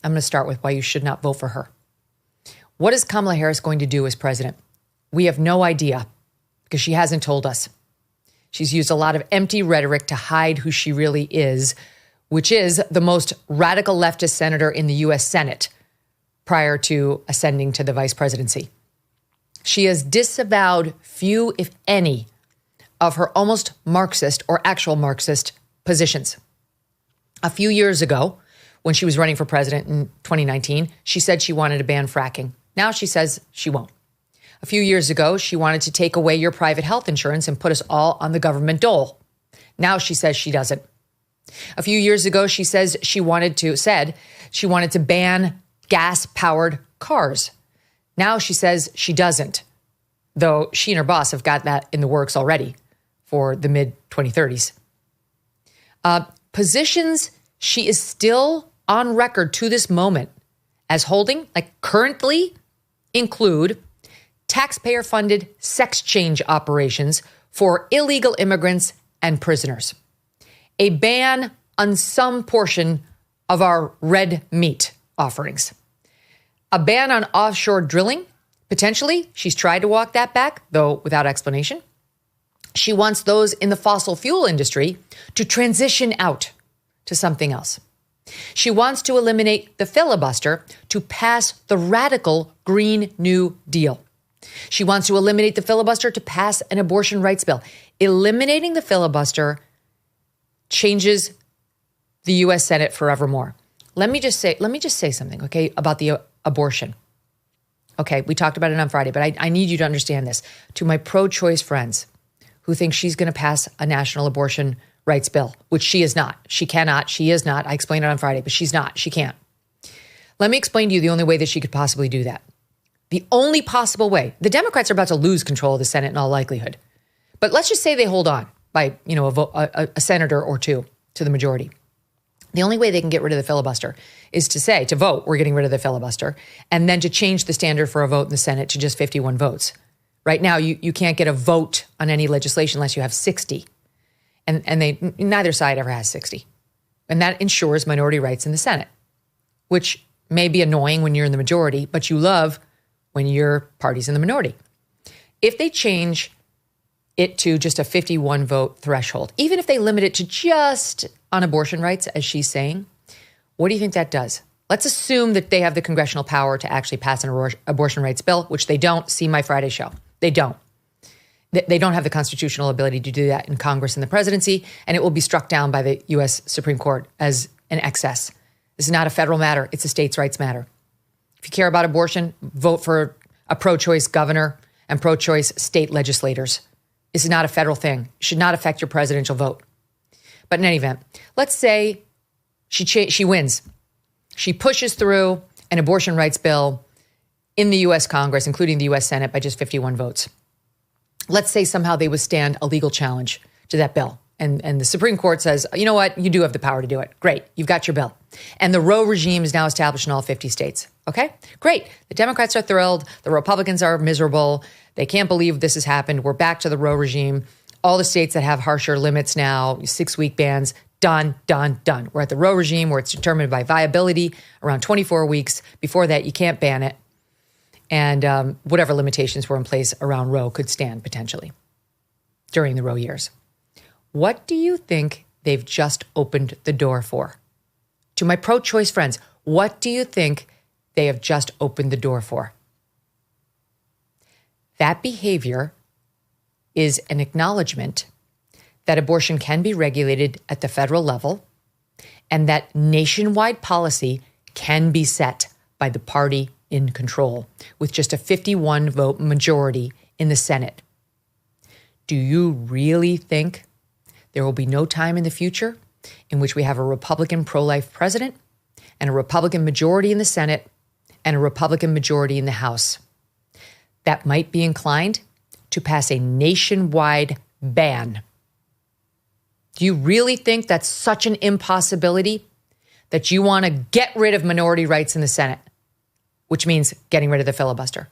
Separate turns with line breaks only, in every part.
I'm going to start with why you should not vote for her. What is Kamala Harris going to do as president? We have no idea because she hasn't told us. She's used a lot of empty rhetoric to hide who she really is, which is the most radical leftist senator in the U.S. Senate prior to ascending to the vice presidency. She has disavowed few, if any, of her almost Marxist or actual Marxist positions. A few years ago, when she was running for president in 2019, she said she wanted to ban fracking. Now she says she won't. A few years ago, she wanted to take away your private health insurance and put us all on the government dole. Now she says she doesn't. A few years ago, she said she wanted to ban gas-powered cars. Now she says she doesn't, though she and her boss have got that in the works already for the mid-2030s. Positions she is still on record to this moment as holding, like currently, include taxpayer-funded sex change operations for illegal immigrants and prisoners, a ban on some portion of our red meat offerings, a ban on offshore drilling. Potentially, she's tried to walk that back, though without explanation. She wants those in the fossil fuel industry to transition out to something else. She wants to eliminate the filibuster to pass the radical Green New Deal. She wants to eliminate the filibuster to pass an abortion rights bill. Eliminating the filibuster changes the U.S. Senate forevermore. Let me just say something, okay, about the abortion. Okay, we talked about it on Friday, but I need you to understand this. To my pro-choice friends who think she's going to pass a national abortion rights bill, which she is not. She cannot. She is not. I explained it on Friday, but she's not. She can't. Let me explain to you the only way that she could possibly do that. The only possible way. The Democrats are about to lose control of the Senate in all likelihood. But let's just say they hold on by, a senator or two to the majority. The only way they can get rid of the filibuster is to vote, we're getting rid of the filibuster, and then to change the standard for a vote in the Senate to just 51 votes. Right now, you can't get a vote on any legislation unless you have 60. And neither side ever has 60. And that ensures minority rights in the Senate, which may be annoying when you're in the majority, but you love when your party's in the minority. If they change it to just a 51 vote threshold, even if they limit it to just on abortion rights, as she's saying, what do you think that does? Let's assume that they have the congressional power to actually pass an abortion rights bill, which they don't. See my Friday show. They don't. They don't have the constitutional ability to do that in Congress and the presidency, and it will be struck down by the U.S. Supreme Court as an excess. This is not a federal matter. It's a states' rights matter. If you care about abortion, vote for a pro-choice governor and pro-choice state legislators. This is not a federal thing. It should not affect your presidential vote. But in any event, let's say she wins. She pushes through an abortion rights bill in the U.S. Congress, including the U.S. Senate, by just 51 votes. Let's say somehow they withstand a legal challenge to that bill. And the Supreme Court says, you know what? You do have the power to do it. Great. You've got your bill. And the Roe regime is now established in all 50 states. Okay? Great. The Democrats are thrilled. The Republicans are miserable. They can't believe this has happened. We're back to the Roe regime. All the states that have harsher limits now, 6-week bans, done. We're at the Roe regime where it's determined by viability around 24 weeks. Before that, you can't ban it. And whatever limitations were in place around Roe could stand potentially during the Roe years. What do you think they've just opened the door for? To my pro-choice friends, what do you think they have just opened the door for? That behavior is an acknowledgement that abortion can be regulated at the federal level and that nationwide policy can be set by the party in control with just a 51-vote majority in the Senate. Do you really think there will be no time in the future in which we have a Republican pro-life president and a Republican majority in the Senate and a Republican majority in the House that might be inclined to pass a nationwide ban? Do you really think that's such an impossibility that you want to get rid of minority rights in the Senate, which means getting rid of the filibuster?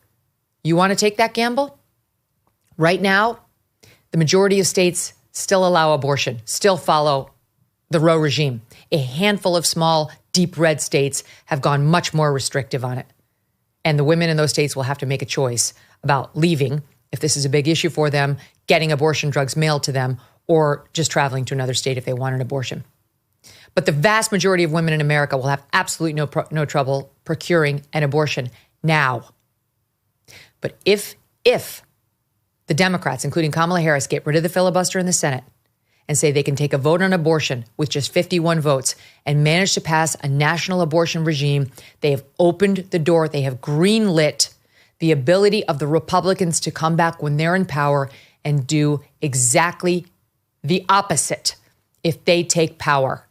You want to take that gamble? Right now, the majority of states still allow abortion, still follow the Roe regime. A handful of small deep red states have gone much more restrictive on it. And the women in those states will have to make a choice about leaving, if this is a big issue for them, getting abortion drugs mailed to them, or just traveling to another state if they want an abortion. But the vast majority of women in America will have absolutely no trouble procuring an abortion now. But if the Democrats, including Kamala Harris, get rid of the filibuster in the Senate and say they can take a vote on abortion with just 51 votes and manage to pass a national abortion regime, they have opened the door. They have greenlit the ability of the Republicans to come back when they're in power and do exactly the opposite if they take power.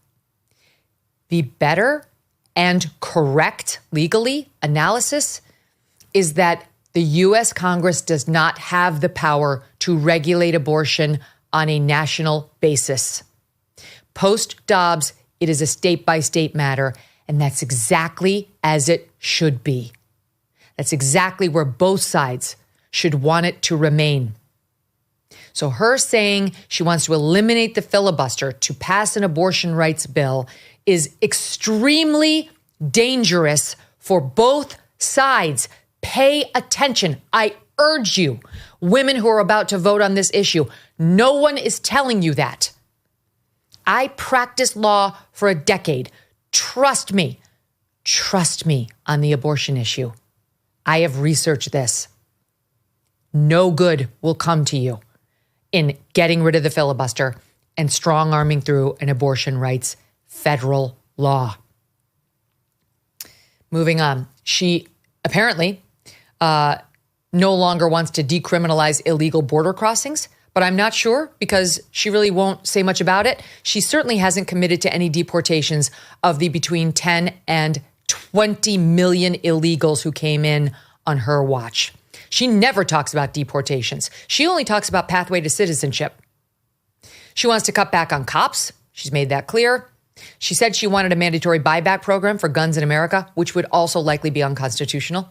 The better and correct legally analysis is that the U.S. Congress does not have the power to regulate abortion on a national basis. Post-Dobbs, it is a state-by-state matter, and that's exactly as it should be. That's exactly where both sides should want it to remain. So her saying she wants to eliminate the filibuster to pass an abortion rights bill is extremely dangerous for both sides. Pay attention. I urge you, women who are about to vote on this issue, no one is telling you that. I practiced law for a decade. Trust me on the abortion issue. I have researched this. No good will come to you in getting rid of the filibuster and strong arming through an abortion rights federal law. Moving on. She apparently no longer wants to decriminalize illegal border crossings, but I'm not sure because she really won't say much about it. She certainly hasn't committed to any deportations of the between 10 and 20 million illegals who came in on her watch. She never talks about deportations. She only talks about pathway to citizenship. She wants to cut back on cops. She's made that clear. She said she wanted a mandatory buyback program for guns in America, which would also likely be unconstitutional.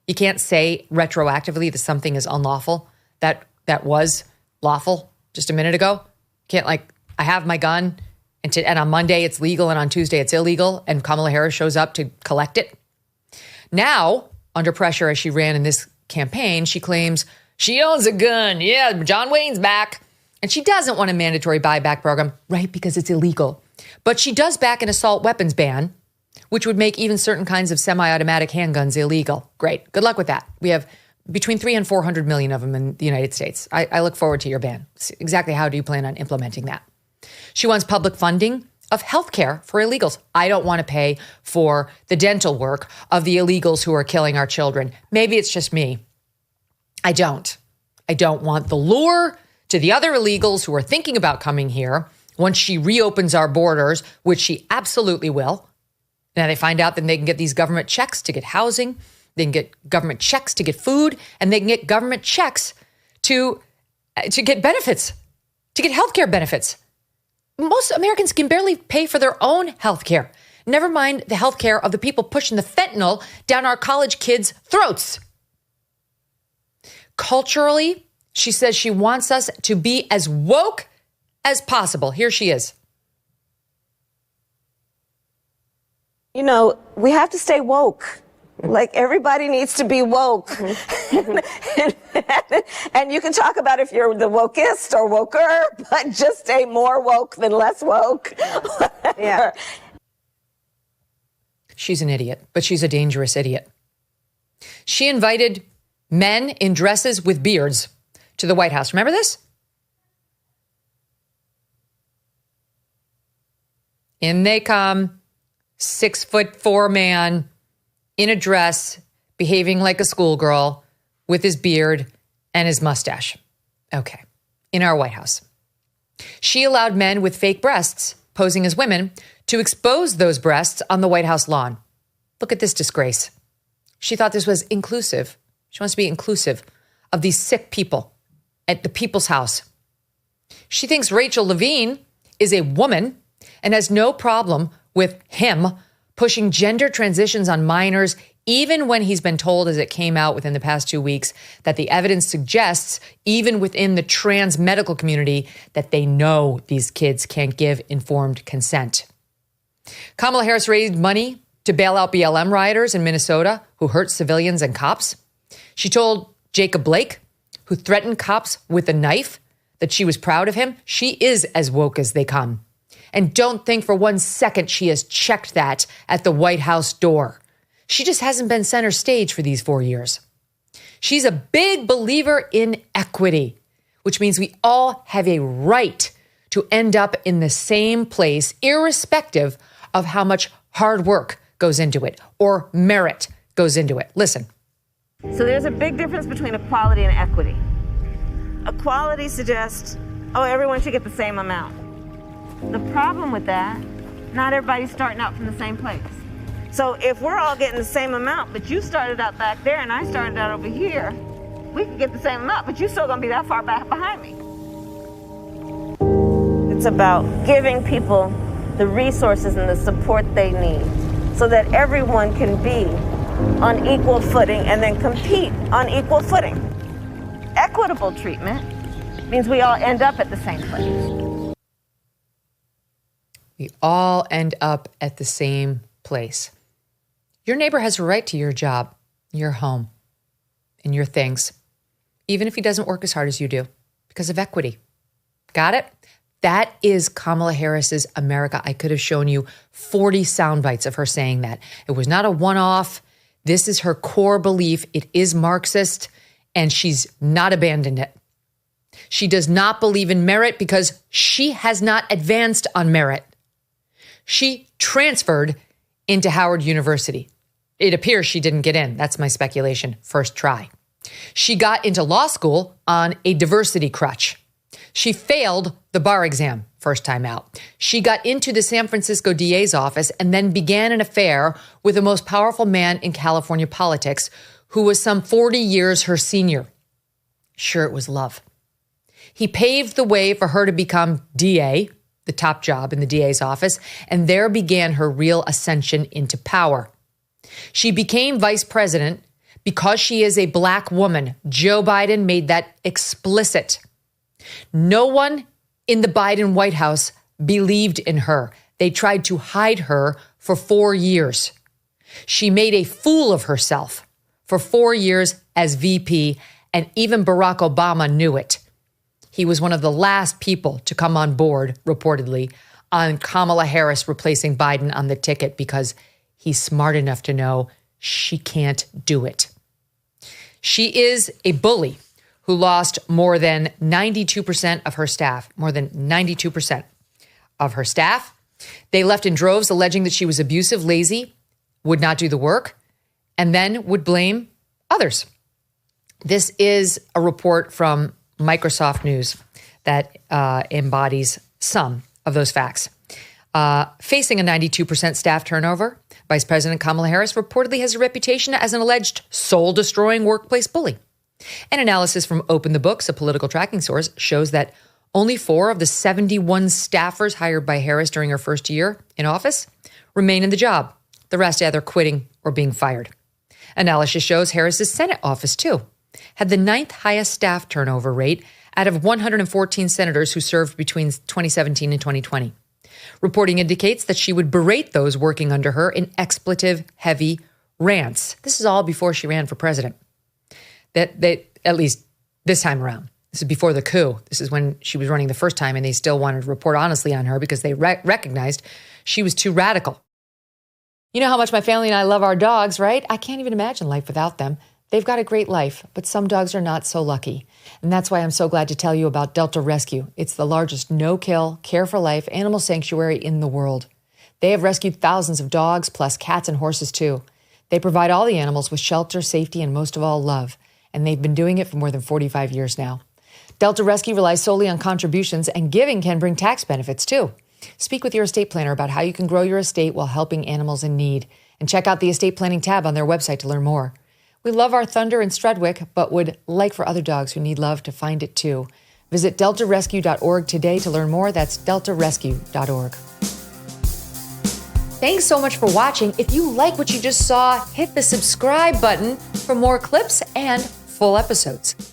You can't say retroactively that something is unlawful. That was lawful just a minute ago. Can't I have my gun and on Monday it's legal and on Tuesday it's illegal and Kamala Harris shows up to collect it. Now, under pressure as she ran in this campaign, she claims she owns a gun. Yeah, John Wayne's back. And she doesn't want a mandatory buyback program, right, because it's illegal. But she does back an assault weapons ban, which would make even certain kinds of semi-automatic handguns illegal. Great. Good luck with that. We have between 300 and 400 million of them in the United States. I look forward to your ban. Exactly how do you plan on implementing that? She wants public funding of health care for illegals. I don't want to pay for the dental work of the illegals who are killing our children. Maybe it's just me. I don't want the lure to the other illegals who are thinking about coming here once she reopens our borders, which she absolutely will. Now they find out that they can get these government checks to get housing, they can get government checks to get food, and they can get government checks to get benefits, to get healthcare benefits. Most Americans can barely pay for their own healthcare. Never mind the healthcare of the people pushing the fentanyl down our college kids' throats. Culturally, she says she wants us to be as woke as possible. Here she is.
You know, we have to stay woke. Like, everybody needs to be woke. And you can talk about if you're the wokest or woker, but just stay more woke than less woke. Yeah.
She's an idiot, but she's a dangerous idiot. She invited men in dresses with beards to the White House. Remember this? In they come, 6'4" man in a dress, behaving like a schoolgirl with his beard and his mustache. Okay, in our White House. She allowed men with fake breasts, posing as women, to expose those breasts on the White House lawn. Look at this disgrace. She thought this was inclusive. She wants to be inclusive of these sick people at the People's House. She thinks Rachel Levine is a woman and has no problem with him pushing gender transitions on minors, even when he's been told, as it came out within the past 2 weeks, that the evidence suggests, even within the trans medical community, that they know these kids can't give informed consent. Kamala Harris raised money to bail out BLM rioters in Minnesota who hurt civilians and cops. She told Jacob Blake, who threatened cops with a knife, that she was proud of him. She is as woke as they come. And don't think for 1 second she has checked that at the White House door. She just hasn't been center stage for these 4 years. She's a big believer in equity, which means we all have a right to end up in the same place, irrespective of how much hard work goes into it or merit goes into it. Listen.
So there's a big difference between equality and equity. Equality suggests, everyone should get the same amount. The problem with that, not everybody's starting out from the same place. So if we're all getting the same amount, but you started out back there and I started out over here, we could get the same amount, but you're still gonna be that far back behind me. It's about giving people the resources and the support they need so that everyone can be on equal footing and then compete on equal footing. Equitable treatment means we all end up at the same place.
We all end up at the same place. Your neighbor has a right to your job, your home, and your things, even if he doesn't work as hard as you do, because of equity. Got it? That is Kamala Harris's America. I could have shown you 40 sound bites of her saying that. It was not a one-off. This is her core belief. It is Marxist, and she's not abandoned it. She does not believe in merit because she has not advanced on merit. She transferred into Howard University. It appears she didn't get in. That's my speculation. First try. She got into law school on a diversity crutch. She failed the bar exam first time out. She got into the San Francisco DA's office and then began an affair with the most powerful man in California politics, who was some 40 years her senior. Sure, it was love. He paved the way for her to become DA, the top job in the DA's office, and there began her real ascension into power. She became vice president because she is a black woman. Joe Biden made that explicit. No one in the Biden White House believed in her. They tried to hide her for 4 years. She made a fool of herself for 4 years as VP, and even Barack Obama knew it. He was one of the last people to come on board, reportedly, on Kamala Harris replacing Biden on the ticket because he's smart enough to know she can't do it. She is a bully who lost more than 92% of her staff, more than 92% of her staff. They left in droves, alleging that she was abusive, lazy, would not do the work, and then would blame others. This is a report from Microsoft News that embodies some of those facts. Facing a 92% staff turnover, Vice President Kamala Harris reportedly has a reputation as an alleged soul-destroying workplace bully. An analysis from Open the Books, a political tracking source, shows that only 4 of the 71 staffers hired by Harris during her first year in office remain in the job. The rest either quitting or being fired. Analysis shows Harris's Senate office, too, had the 9th highest staff turnover rate out of 114 senators who served between 2017 and 2020. Reporting indicates that she would berate those working under her in expletive-heavy rants. This is all before she ran for president. That at least this time around. This is before the coup. This is when she was running the first time, and they still wanted to report honestly on her because they recognized she was too radical. You know how much my family and I love our dogs, right? I can't even imagine life without them. They've got a great life, but some dogs are not so lucky. And that's why I'm so glad to tell you about Delta Rescue. It's the largest no-kill, care-for-life animal sanctuary in the world. They have rescued thousands of dogs, plus cats and horses too. They provide all the animals with shelter, safety, and most of all, love. And they've been doing it for more than 45 years now. Delta Rescue relies solely on contributions, and giving can bring tax benefits too. Speak with your estate planner about how you can grow your estate while helping animals in need. And check out the estate planning tab on their website to learn more. We love our Thunder and Strudwick, but would like for other dogs who need love to find it too. Visit deltarescue.org today to learn more. That's deltarescue.org. Thanks so much for watching. If you like what you just saw, hit the subscribe button for more clips and full episodes.